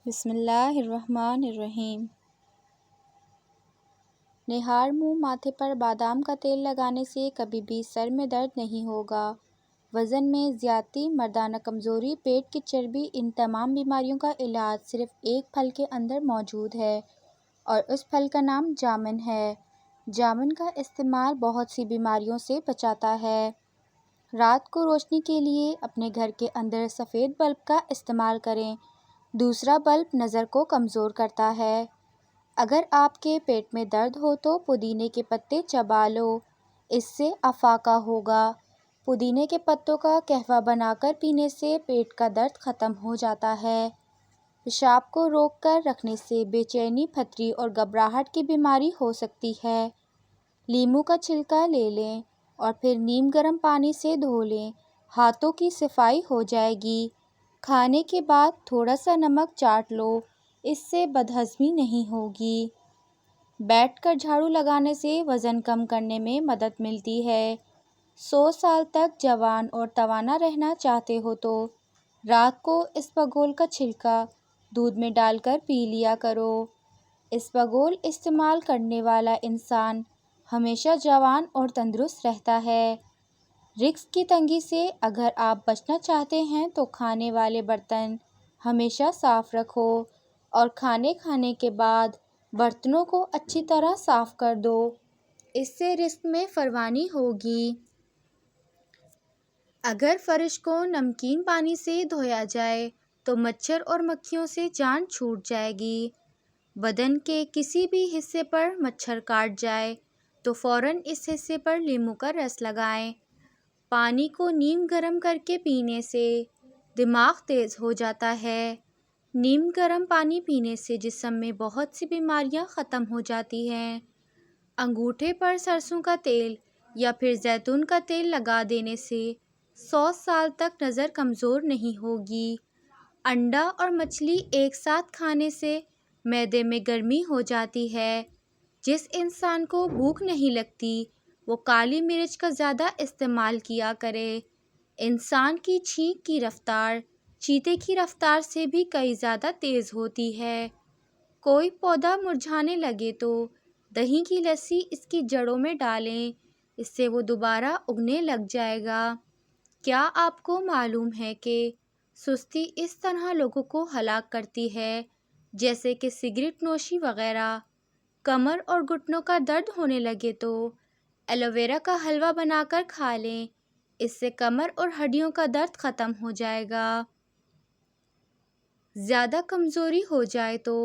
بسم اللہ الرحمن الرحیم۔ نہار منہ ماتھے پر بادام کا تیل لگانے سے کبھی بھی سر میں درد نہیں ہوگا۔ وزن میں زیادتی، مردانہ کمزوری، پیٹ کی چربی، ان تمام بیماریوں کا علاج صرف ایک پھل کے اندر موجود ہے اور اس پھل کا نام جامن ہے۔ جامن کا استعمال بہت سی بیماریوں سے بچاتا ہے۔ رات کو روشنی کے لیے اپنے گھر کے اندر سفید بلب کا استعمال کریں۔ دوسرا بلب نظر کو کمزور کرتا ہے۔ اگر آپ کے پیٹ میں درد ہو تو پودینے کے پتے چبا لو، اس سے افاقہ ہوگا۔ پودینے کے پتوں کا قہوہ بنا کر پینے سے پیٹ کا درد ختم ہو جاتا ہے۔ پیشاب کو روک کر رکھنے سے بے چینی، پھتری اور گھبراہٹ کی بیماری ہو سکتی ہے۔ لیموں کا چھلکا لے لیں اور پھر نیم گرم پانی سے دھو لیں، ہاتھوں کی صفائی ہو جائے گی۔ کھانے کے بعد تھوڑا سا نمک چاٹ لو، اس سے بدہضمی نہیں ہوگی۔ بیٹھ کر جھاڑو لگانے سے وزن کم کرنے میں مدد ملتی ہے۔ 100 سال تک جوان اور توانا رہنا چاہتے ہو تو رات کو اسپغول کا چھلکا دودھ میں ڈال کر پی لیا کرو۔ اسپغول استعمال کرنے والا انسان ہمیشہ جوان اور تندرست رہتا ہے۔ رزق کی تنگی سے اگر آپ بچنا چاہتے ہیں تو کھانے والے برتن ہمیشہ صاف رکھو اور کھانے کے بعد برتنوں کو اچھی طرح صاف کر دو، اس سے رزق میں فراوانی ہوگی۔ اگر فرش کو نمکین پانی سے دھویا جائے تو مچھر اور مکھیوں سے جان چھوٹ جائے گی۔ بدن کے کسی بھی حصے پر مچھر کاٹ جائے تو فوراً اس حصے پر لیموں کا رس لگائیں۔ پانی کو نیم گرم کر کے پینے سے دماغ تیز ہو جاتا ہے۔ نیم گرم پانی پینے سے جسم میں بہت سی بیماریاں ختم ہو جاتی ہیں۔ انگوٹھے پر سرسوں کا تیل یا پھر زیتون کا تیل لگا دینے سے 100 سال تک نظر کمزور نہیں ہوگی۔ انڈا اور مچھلی ایک ساتھ کھانے سے معدے میں گرمی ہو جاتی ہے۔ جس انسان کو بھوک نہیں لگتی وہ کالی مرچ کا زیادہ استعمال کیا کرے۔ انسان کی چھینک کی رفتار چیتے کی رفتار سے بھی کئی زیادہ تیز ہوتی ہے۔ کوئی پودا مرجھانے لگے تو دہی کی لسی اس کی جڑوں میں ڈالیں، اس سے وہ دوبارہ اگنے لگ جائے گا۔ کیا آپ کو معلوم ہے کہ سستی اس طرح لوگوں کو ہلاک کرتی ہے جیسے کہ سگریٹ نوشی وغیرہ؟ کمر اور گھٹنوں کا درد ہونے لگے تو ایلو ویرا کا حلوہ بنا کر کھا لیں، اس سے کمر اور ہڈیوں کا درد ختم ہو جائے گا۔ زیادہ کمزوری ہو جائے تو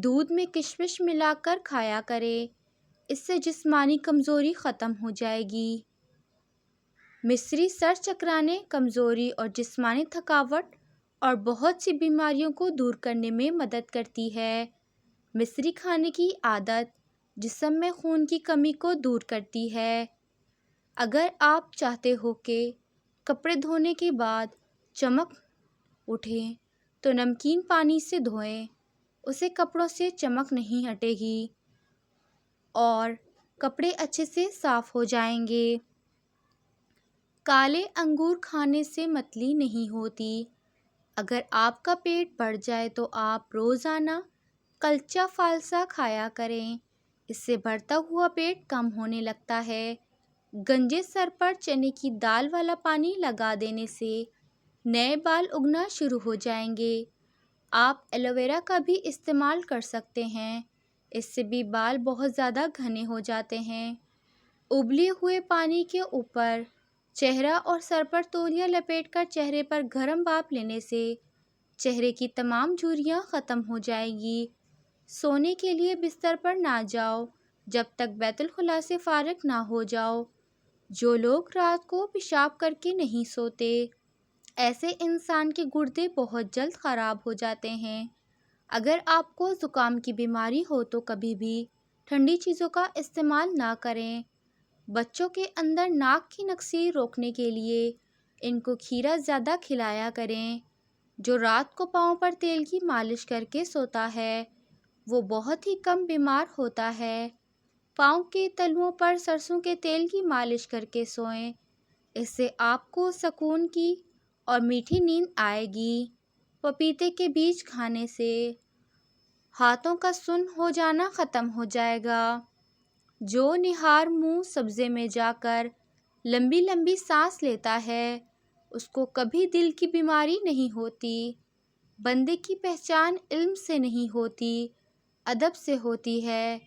دودھ میں کشمش ملا کر کھایا کریں، اس سے جسمانی کمزوری ختم ہو جائے گی۔ مصری سر چکرانے، کمزوری اور جسمانی تھکاوٹ اور بہت سی بیماریوں کو دور کرنے میں مدد کرتی ہے۔ مصری کھانے کی عادت جسم میں خون کی کمی کو دور کرتی ہے۔ اگر آپ چاہتے ہو کہ کپڑے دھونے کے بعد چمک اٹھے تو نمکین پانی سے دھوئیں، اسے کپڑوں سے چمک نہیں ہٹے گی اور کپڑے اچھے سے صاف ہو جائیں گے۔ کالے انگور کھانے سے متلی نہیں ہوتی۔ اگر آپ کا پیٹ بڑھ جائے تو آپ روزانہ کلچا فالسا کھایا کریں، اس سے بڑھتا ہوا پیٹ کم ہونے لگتا ہے۔ گنجے سر پر چنے کی دال والا پانی لگا دینے سے نئے بال اگنا شروع ہو جائیں گے۔ آپ ایلو ویرا کا بھی استعمال کر سکتے ہیں، اس سے بھی بال بہت زیادہ گھنے ہو جاتے ہیں۔ ابلے ہوئے پانی کے اوپر چہرہ اور سر پر تولیہ لپیٹ کر چہرے پر گرم بھاپ لینے سے چہرے کی تمام جھریاں ختم ہو جائیں گی۔ سونے کے لیے بستر پر نہ جاؤ جب تک بیت الخلاء سے فارغ نہ ہو جاؤ۔ جو لوگ رات کو پیشاب کر کے نہیں سوتے، ایسے انسان کے گردے بہت جلد خراب ہو جاتے ہیں۔ اگر آپ کو زکام کی بیماری ہو تو کبھی بھی ٹھنڈی چیزوں کا استعمال نہ کریں۔ بچوں کے اندر ناک کی نکسی روکنے کے لیے ان کو کھیرا زیادہ کھلایا کریں۔ جو رات کو پاؤں پر تیل کی مالش کر کے سوتا ہے وہ بہت ہی کم بیمار ہوتا ہے۔ پاؤں کے تلوؤں پر سرسوں کے تیل کی مالش کر کے سوئیں، اس سے آپ کو سکون کی اور میٹھی نیند آئے گی۔ پپیتے کے بیج کھانے سے ہاتھوں کا سن ہو جانا ختم ہو جائے گا۔ جو نہار منہ سبزے میں جا کر لمبی لمبی سانس لیتا ہے اس کو کبھی دل کی بیماری نہیں ہوتی۔ بندے کی پہچان علم سے نہیں ہوتی، ادب سے ہوتی ہے۔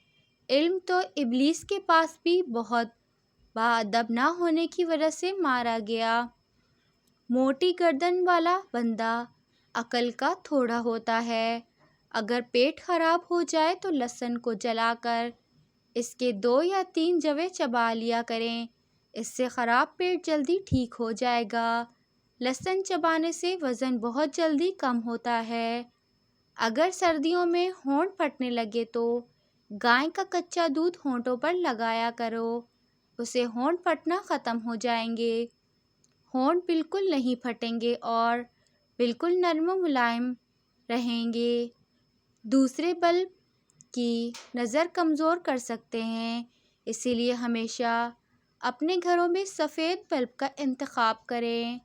علم تو ابلیس کے پاس بھی بہت باادب نہ ہونے کی وجہ سے مارا گیا۔ موٹی گردن والا بندہ عقل کا تھوڑا ہوتا ہے۔ اگر پیٹ خراب ہو جائے تو لہسن کو جلا کر اس کے 2 یا 3 جویں چبا لیا کریں، اس سے خراب پیٹ جلدی ٹھیک ہو جائے گا۔ لہسن چبانے سے وزن بہت جلدی کم ہوتا ہے۔ اگر سردیوں میں ہونٹ پھٹنے لگے تو گائے کا کچا دودھ ہونٹوں پر لگایا کرو، اسے ہونٹ پھٹنا ختم ہو جائیں گے۔ ہونٹ بالکل نہیں پھٹیں گے اور بالکل نرم و ملائم رہیں گے۔ دوسرے بلب کی نظر کمزور کر سکتے ہیں، اسی لیے ہمیشہ اپنے گھروں میں سفید بلب کا انتخاب کریں۔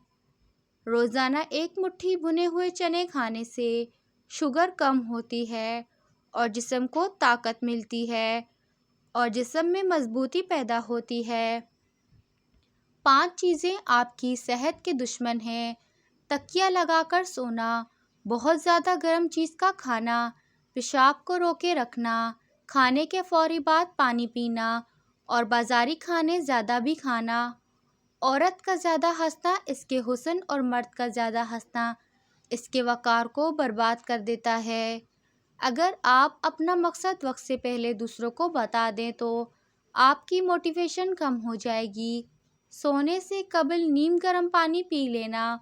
روزانہ 1 مٹھی بھنے ہوئے چنے کھانے سے شوگر کم ہوتی ہے اور جسم کو طاقت ملتی ہے اور جسم میں مضبوطی پیدا ہوتی ہے۔ 5 چیزیں آپ کی صحت کے دشمن ہیں۔ تکیہ لگا کر سونا، بہت زیادہ گرم چیز کا کھانا، پیشاب کو روکے رکھنا، کھانے کے فوری بعد پانی پینا اور بازاری کھانے زیادہ بھی کھانا۔ عورت کا زیادہ ہنسنا اس کے حسن اور مرد کا زیادہ ہنسنا اس کے وقار کو برباد کر دیتا ہے۔ اگر آپ اپنا مقصد وقت سے پہلے دوسروں کو بتا دیں تو آپ کی موٹیویشن کم ہو جائے گی۔ سونے سے قبل نیم گرم پانی پی لینا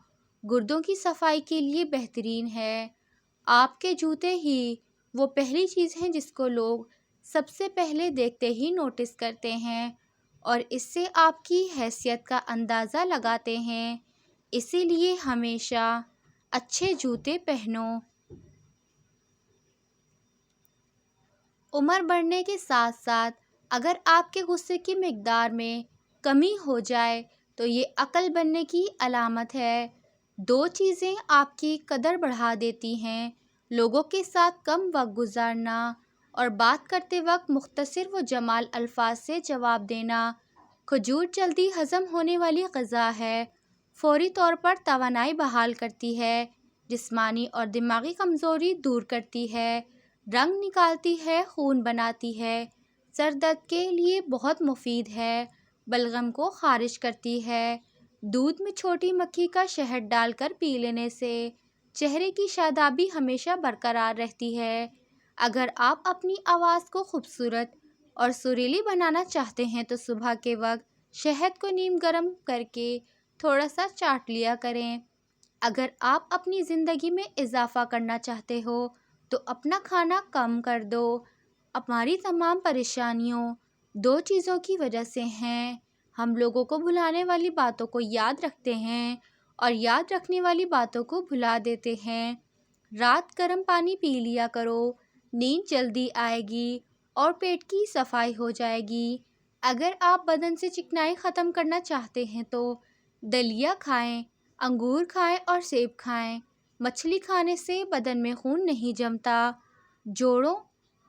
گردوں کی صفائی کے لیے بہترین ہے۔ آپ کے جوتے ہی وہ پہلی چیز ہیں جس کو لوگ سب سے پہلے دیکھتے ہی نوٹس کرتے ہیں اور اس سے آپ کی حیثیت کا اندازہ لگاتے ہیں، اسی لیے ہمیشہ اچھے جوتے پہنو۔ عمر بڑھنے کے ساتھ ساتھ اگر آپ کے غصے کی مقدار میں کمی ہو جائے تو یہ عقل بننے کی علامت ہے۔ 2 چیزیں آپ کی قدر بڑھا دیتی ہیں، لوگوں کے ساتھ کم وقت گزارنا اور بات کرتے وقت مختصر و جمال الفاظ سے جواب دینا۔ کھجور جلدی ہضم ہونے والی غذا ہے، فوری طور پر توانائی بحال کرتی ہے، جسمانی اور دماغی کمزوری دور کرتی ہے، رنگ نکالتی ہے، خون بناتی ہے، سر درد کے لیے بہت مفید ہے، بلغم کو خارج کرتی ہے۔ دودھ میں چھوٹی مکھی کا شہد ڈال کر پی لینے سے چہرے کی شادابی ہمیشہ برقرار رہتی ہے۔ اگر آپ اپنی آواز کو خوبصورت اور سریلی بنانا چاہتے ہیں تو صبح کے وقت شہد کو نیم گرم کر کے تھوڑا سا چاٹ لیا کریں۔ اگر آپ اپنی زندگی میں اضافہ کرنا چاہتے ہو تو اپنا کھانا کم کر دو۔ ہماری تمام پریشانیوں 2 چیزوں کی وجہ سے ہیں، ہم لوگوں کو بھلانے والی باتوں کو یاد رکھتے ہیں اور یاد رکھنے والی باتوں کو بھلا دیتے ہیں۔ رات گرم پانی پی لیا کرو، نیند جلدی آئے گی اور پیٹ کی صفائی ہو جائے گی۔ اگر آپ بدن سے چکنائی ختم کرنا چاہتے ہیں تو دلیا کھائیں، انگور کھائیں اور سیب کھائیں۔ مچھلی کھانے سے بدن میں خون نہیں جمتا۔ جوڑوں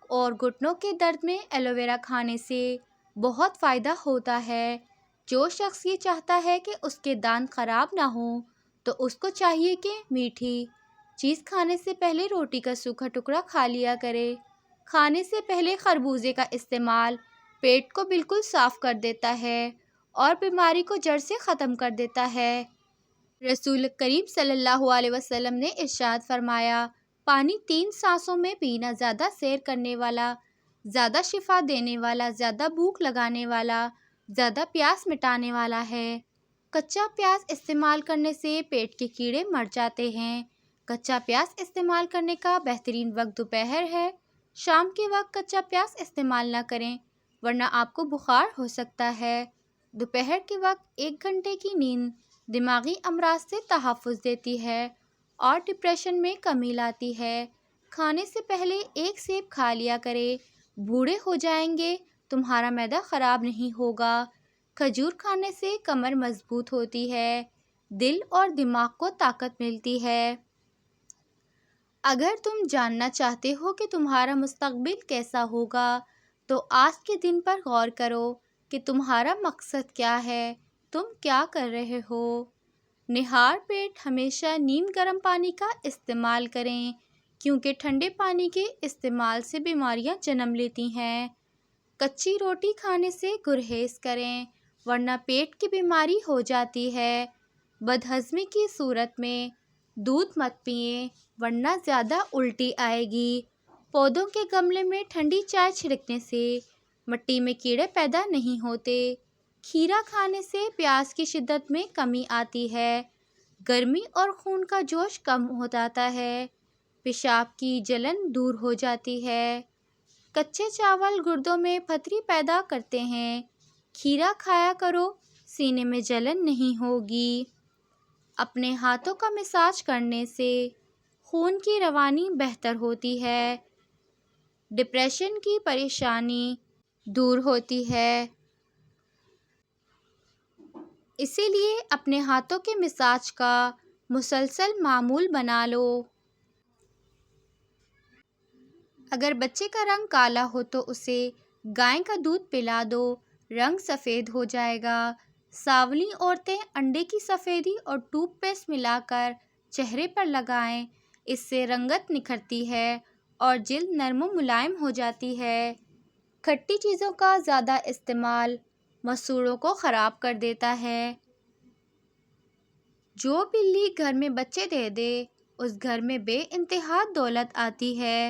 اور گھٹنوں کے درد میں ایلو ویرا کھانے سے بہت فائدہ ہوتا ہے۔ جو شخص یہ چاہتا ہے کہ اس کے دانت خراب نہ ہوں تو اس کو چاہیے کہ میٹھی چیز کھانے سے پہلے روٹی کا سوکھا ٹکڑا کھا لیا کرے۔ کھانے سے پہلے خربوزے کا استعمال پیٹ کو بالکل صاف کر دیتا ہے اور بیماری کو جڑ سے ختم کر دیتا ہے۔ رسول کریم صلی اللہ علیہ وسلم نے ارشاد فرمایا، پانی 3 سانسوں میں پینا زیادہ سیر کرنے والا، زیادہ شفا دینے والا، زیادہ بھوک لگانے والا، زیادہ پیاس مٹانے والا ہے۔ کچا پیاز استعمال کرنے سے پیٹ کے کیڑے مر جاتے ہیں۔ کچا پیاز استعمال کرنے کا بہترین وقت دوپہر ہے۔ شام کے وقت کچا پیاز استعمال نہ کریں ورنہ آپ کو بخار ہو سکتا ہے۔ دوپہر کے وقت 1 گھنٹے کی نیند دماغی امراض سے تحفظ دیتی ہے اور ڈپریشن میں کمی لاتی ہے۔ کھانے سے پہلے 1 سیب کھا لیا کرے، بوڑھے ہو جائیں گے تمہارا معدہ خراب نہیں ہوگا۔ کھجور کھانے سے کمر مضبوط ہوتی ہے، دل اور دماغ کو طاقت ملتی ہے۔ اگر تم جاننا چاہتے ہو کہ تمہارا مستقبل کیسا ہوگا تو آج کے دن پر غور کرو کہ تمہارا مقصد کیا ہے، تم کیا کر رہے ہو۔ نہار پیٹ ہمیشہ نیم گرم پانی کا استعمال کریں کیونکہ ٹھنڈے پانی کے استعمال سے بیماریاں جنم لیتی ہیں۔ کچی روٹی کھانے سے گریز کریں ورنہ پیٹ کی بیماری ہو جاتی ہے۔ بدہضمی کی صورت میں دودھ مت پئیں ورنہ زیادہ الٹی آئے گی۔ پودوں کے گملے میں ٹھنڈی چائے چھڑکنے سے مٹی میں کیڑے پیدا نہیں ہوتے۔ کھیرا کھانے سے پیاس کی شدت میں کمی آتی ہے، گرمی اور خون کا جوش کم ہو جاتا ہے، پیشاب کی جلن دور ہو جاتی ہے۔ کچے چاول گردوں میں پتھری پیدا کرتے ہیں، کھیرا کھایا کرو، سینے میں جلن نہیں ہوگی۔ اپنے ہاتھوں کا مساج کرنے سے خون کی روانی بہتر ہوتی ہے، ڈپریشن کی پریشانی دور ہوتی ہے۔ اسی لیے اپنے ہاتھوں کے مساج کا مسلسل معمول بنا لو۔ اگر بچے کا رنگ کالا ہو تو اسے گائے کا دودھ پلا دو، رنگ سفید ہو جائے گا۔ سانولی عورتیں انڈے کی سفیدی اور ٹوتھ پیسٹ ملا کر چہرے پر لگائیں، اس سے رنگت نکھرتی ہے اور جلد نرم و ملائم ہو جاتی ہے۔ کھٹی چیزوں کا زیادہ استعمال مسوڑھوں کو خراب کر دیتا ہے۔ جو بلی گھر میں بچے دے دے اس گھر میں بے انتہا دولت آتی ہے۔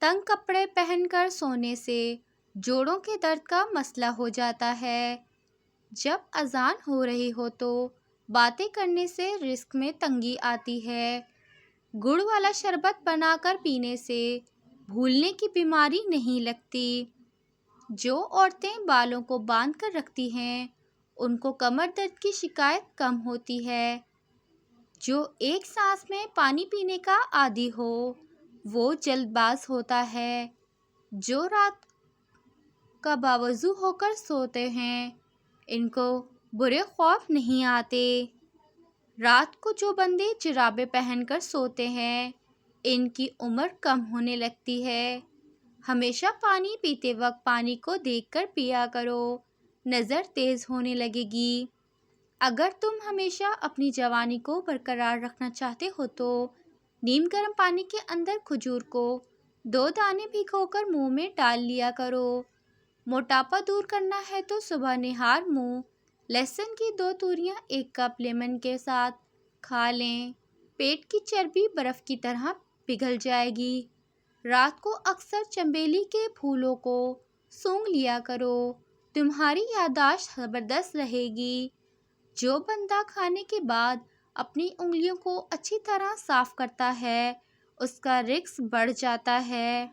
تنگ کپڑے پہن کر سونے سے جوڑوں کے درد کا مسئلہ ہو جاتا ہے۔ جب اذان ہو رہی ہو تو باتیں کرنے سے رزق میں تنگی آتی ہے۔ گڑ والا شربت بنا کر پینے سے بھولنے کی بیماری نہیں لگتی۔ جو عورتیں بالوں کو باندھ کر رکھتی ہیں ان کو کمر درد کی شکایت کم ہوتی ہے۔ جو ایک سانس میں پانی پینے کا عادی ہو وہ جلد باز ہوتا ہے۔ جو رات کا باوضو ہو کر سوتے ہیں ان کو برے خواب نہیں آتے۔ رات کو جو بندے جرابیں پہن کر سوتے ہیں ان کی عمر کم ہونے لگتی ہے۔ ہمیشہ پانی پیتے وقت پانی کو دیکھ کر پیا کرو، نظر تیز ہونے لگے گی۔ اگر تم ہمیشہ اپنی جوانی کو برقرار رکھنا چاہتے ہو تو نیم گرم پانی کے اندر کھجور کو 2 دانے بھگو کر منہ میں ڈال لیا کرو۔ موٹاپا دور کرنا ہے تو صبح نہار منہ لہسن کی 2 توریاں 1 کپ لیمن کے ساتھ کھا لیں، پیٹ کی چربی برف کی طرح پگھل جائے گی۔ رات کو اکثر چنبیلی کے پھولوں کو سونگھ لیا کرو، تمہاری یادداشت زبردست رہے گی۔ جو بندہ کھانے کے بعد اپنی انگلیوں کو اچھی طرح صاف کرتا ہے اس کا رزق بڑھ جاتا ہے۔